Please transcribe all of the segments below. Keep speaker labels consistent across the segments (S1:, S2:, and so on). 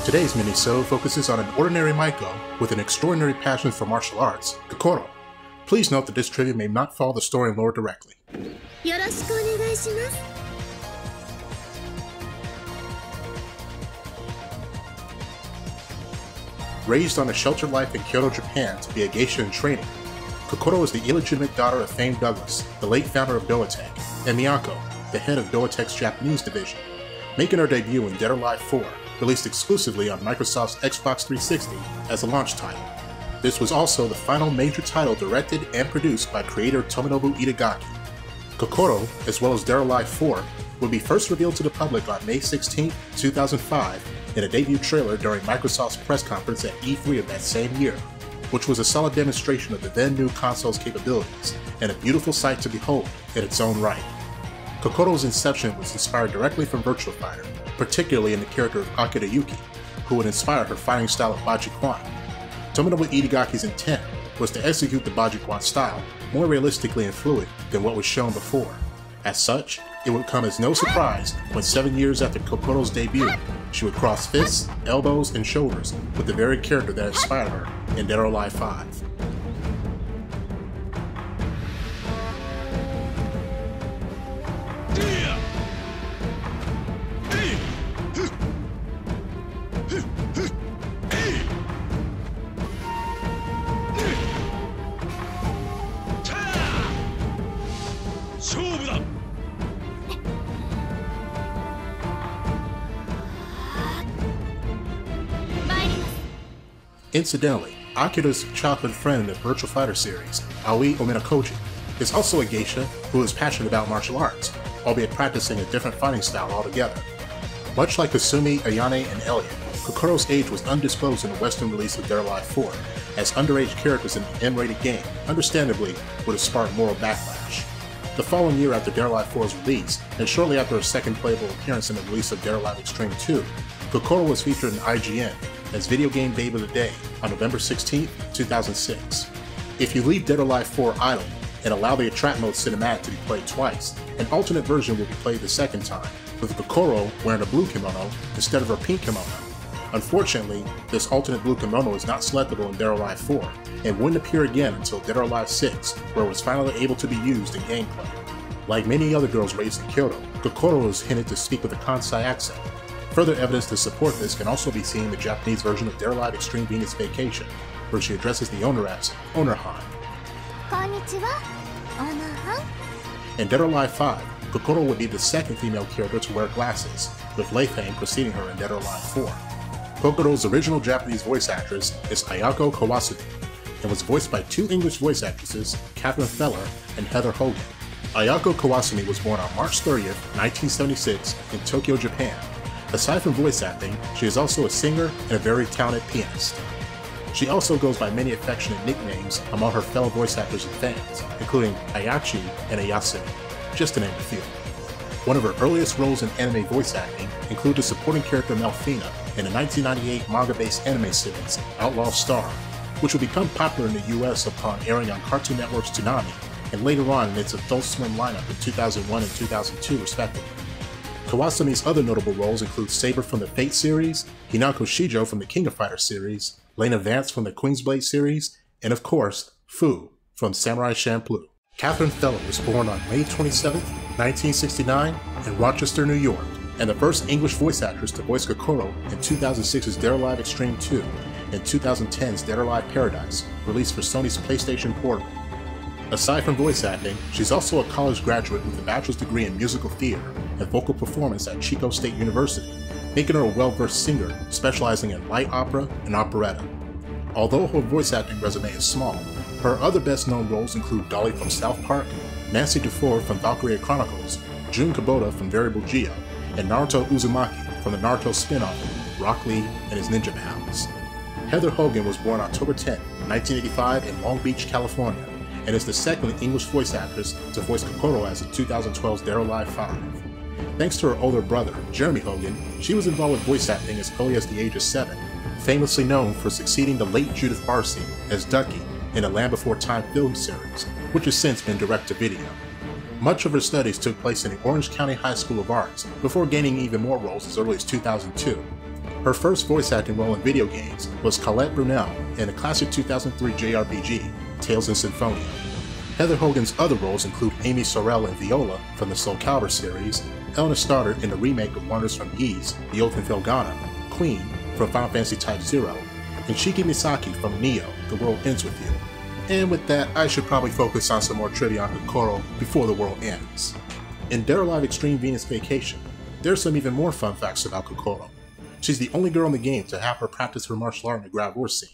S1: Today's Minisode focuses on an ordinary Maiko with an extraordinary passion for martial arts, Kokoro. Please note that this trivia may not follow the story and lore directly. Raised on a sheltered life in Kyoto, Japan to be a geisha in training, Kokoro is the illegitimate daughter of famed Douglas, the late founder of Doatech, and Miyako, the head of Doatech's Japanese division, making her debut in Dead or Alive 4, released exclusively on Microsoft's Xbox 360 as a launch title. This was also the final major title directed and produced by creator Tomonobu Itagaki. Kokoro, as well as Dead or Alive 4, would be first revealed to the public on May 16, 2005, in a debut trailer during Microsoft's press conference at E3 of that same year, which was a solid demonstration of the then-new console's capabilities, and a beautiful sight to behold in its own right. Kokoro's inception was inspired directly from Virtua Fighter, particularly in the character of Akira Yuki, who would inspire her fighting style of Baji-Quan. Tomonobu Itagaki's intent was to execute the Baji-Quan style more realistically and fluid than what was shown before. As such, it would come as no surprise when 7 years after Kokoro's debut, she would cross fists, elbows, and shoulders with the very character that inspired her in Dead or Alive 5. Incidentally, Akira's childhood friend in the Virtua Fighter series, Aoi Ominakoji, is also a geisha who is passionate about martial arts, albeit practicing a different fighting style altogether. Much like Kasumi, Ayane, and Elliot, Kokoro's age was undisclosed in the Western release of Dead or Alive 4, as underage characters in the M-rated game, understandably, would have sparked moral backlash. The following year after Dead or Alive 4's release, and shortly after her second playable appearance in the release of Dead or Alive Extreme 2, Kokoro was featured in IGN as Video Game Babe of the Day on November 16, 2006. If you leave Dead or Alive 4 idle and allow the Attract Mode cinematic to be played twice, an alternate version will be played the second time, with Kokoro wearing a blue kimono instead of her pink kimono. Unfortunately, this alternate blue kimono is not selectable in Dead or Alive 4, and wouldn't appear again until Dead or Alive 6, where it was finally able to be used in gameplay. Like many other girls raised in Kyoto, Kokoro is hinted to speak with a Kansai accent. Further evidence to support this can also be seen in the Japanese version of Dead or Alive Extreme Venus Vacation, where she addresses the owner as Owner-han. In Dead or Alive 5, Kokoro would be the second female character to wear glasses, with Leifang preceding her in Dead or Alive 4. Kokoro's original Japanese voice actress is Ayako Kawasumi, and was voiced by two English voice actresses, Catherine Feller and Heather Hogan. Ayako Kawasumi was born on March 30th, 1976, in Tokyo, Japan. Aside from voice acting, she is also a singer and a very talented pianist. She also goes by many affectionate nicknames among her fellow voice actors and fans, including Ayachi and Ayasumi, just to name a few. One of her earliest roles in anime voice acting include the supporting character Melfina in the 1998 manga-based anime series Outlaw Star, which would become popular in the US upon airing on Cartoon Network's Toonami, and later on in its Adult Swim lineup in 2001 and 2002 respectively. Kawasumi's other notable roles include Saber from the Fate series, Hinako Shijo from the King of Fighters series, Lena Vance from the Queensblade series, and of course, Fu from Samurai Champloo. Catherine Feller was born on May 27, 1969 in Rochester, New York, and the first English voice actress to voice Kokoro in 2006's Dead or Alive Extreme 2 and 2010's Dead or Alive Paradise, released for Sony's PlayStation Portable. Aside from voice acting, she's also a college graduate with a bachelor's degree in musical theater and vocal performance at Chico State University, making her a well-versed singer specializing in light opera and operetta. Although her voice acting resume is small, her other best-known roles include Dolly from South Park, Nancy Dufour from Valkyria Chronicles, Jun Kubota from Variable Geo, and Naruto Uzumaki from the Naruto spin-off Rock Lee and his Ninja Pals. Heather Hogan was born October 10, 1985 in Long Beach, California, and is the second English voice actress to voice Kokoro as in 2012's Dead or Alive 5. Thanks to her older brother, Jeremy Hogan, she was involved with voice acting as early as the age of 7, famously known for succeeding the late Judith Barcy as Ducky in the Land Before Time film series, which has since been direct-to-video. Much of her studies took place in the Orange County High School of Arts before gaining even more roles as early as 2002. Her first voice acting role in video games was Colette Brunel in the classic 2003 JRPG, Tales in Symphonia. Heather Hogan's other roles include Amy Sorrell in Viola from the Soul Calibur series, Elena Stoddard in the remake of Wonders from Ys, The Oath in Felghana, Queen from Final Fantasy Type 0, and Shiki Misaki from Nioh, The World Ends With You. And with that, I should probably focus on some more trivia on Kokoro before the world ends. In Dead or Alive Extreme Venus Vacation, there are some even more fun facts about Kokoro. She's the only girl in the game to have her practice her martial art in the grab war scene.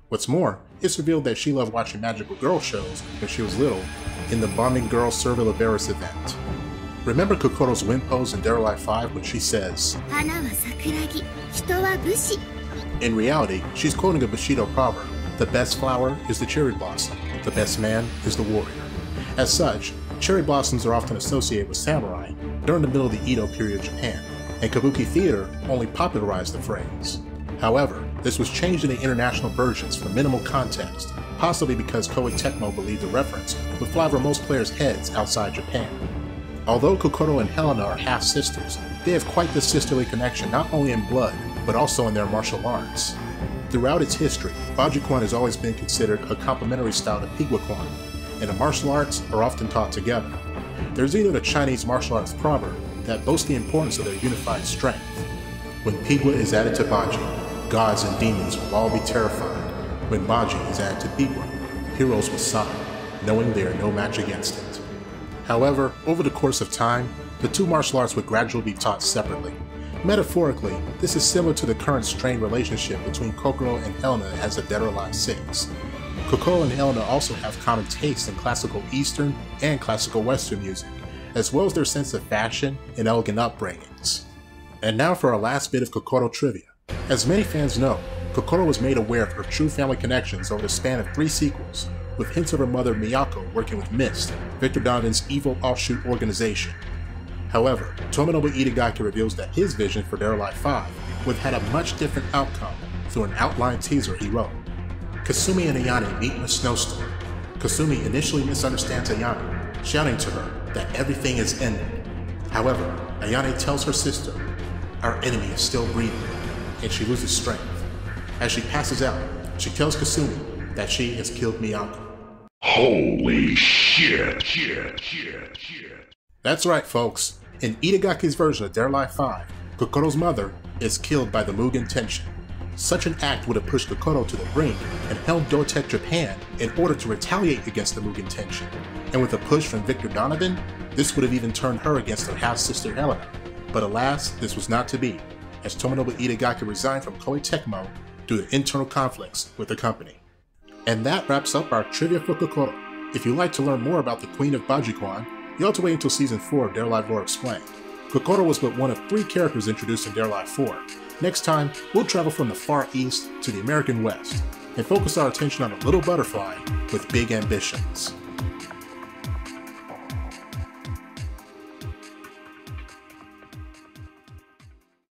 S1: What's more, it's revealed that she loved watching magical girl shows when she was little in the Bonding Girl Serval Averis event. Remember Kokoro's wind pose in Dead or Alive 5 when she says, in reality, she's quoting a Bushido proverb, the best flower is the cherry blossom, the best man is the warrior. As such, cherry blossoms are often associated with samurai during the middle of the Edo period of Japan, and Kabuki theater only popularized the phrase. However, this was changed in the international versions for minimal context, possibly because Koei Tecmo believed the reference would fly over most players' heads outside Japan. Although Kokoro and Helena are half-sisters, they have quite the sisterly connection not only in blood, but also in their martial arts. Throughout its history, Bajikwan has always been considered a complementary style to Pigwakwan, and the martial arts are often taught together. There's even a Chinese martial arts proverb that boasts the importance of their unified strength. When Pigwa is added to Baji, gods and demons will all be terrified. When Baji is added to Pigwa, heroes will sigh, knowing they are no match against it. However, over the course of time, the two martial arts would gradually be taught separately. Metaphorically, this is similar to the current strained relationship between Kokoro and Helena as of Dead or Alive 6. Kokoro and Helena also have common tastes in classical Eastern and classical Western music, as well as their sense of fashion and elegant upbringings. And now for our last bit of Kokoro trivia. As many fans know, Kokoro was made aware of her true family connections over the span of 3 sequels, with hints of her mother Miyako working with Myst, Victor Donovan's evil offshoot organization. However, Tomonobu Itagaki reveals that his vision for Dead or Alive 5 would have had a much different outcome through an outline teaser he wrote. Kasumi and Ayane meet in a snowstorm. Kasumi initially misunderstands Ayane, shouting to her that everything is ended. However, Ayane tells her sister, "Our enemy is still breathing," and she loses strength. As she passes out, she tells Kasumi that she has killed Miyako.
S2: Holy shit.
S1: That's right, folks. In Itagaki's version of Dead or Alive 5, Kokoro's mother is killed by the Mugen Tenshin. Such an act would have pushed Kokoro to the brink and helmed Dotech Japan in order to retaliate against the Mugen Tenshin. And with a push from Victor Donovan, this would have even turned her against her half-sister Helena. But alas, this was not to be, as Tomonobu Itagaki resigned from Koei Tecmo due to internal conflicts with the company. And that wraps up our trivia for Kokoro. If you'd like to learn more about the Queen of Bajikwan, you'll have to wait until Season 4 of Dead or Alive Lore Explained. Kokoro was but one of 3 characters introduced in Dead or Alive 4. Next time, we'll travel from the Far East to the American West, and focus our attention on a little butterfly with big ambitions.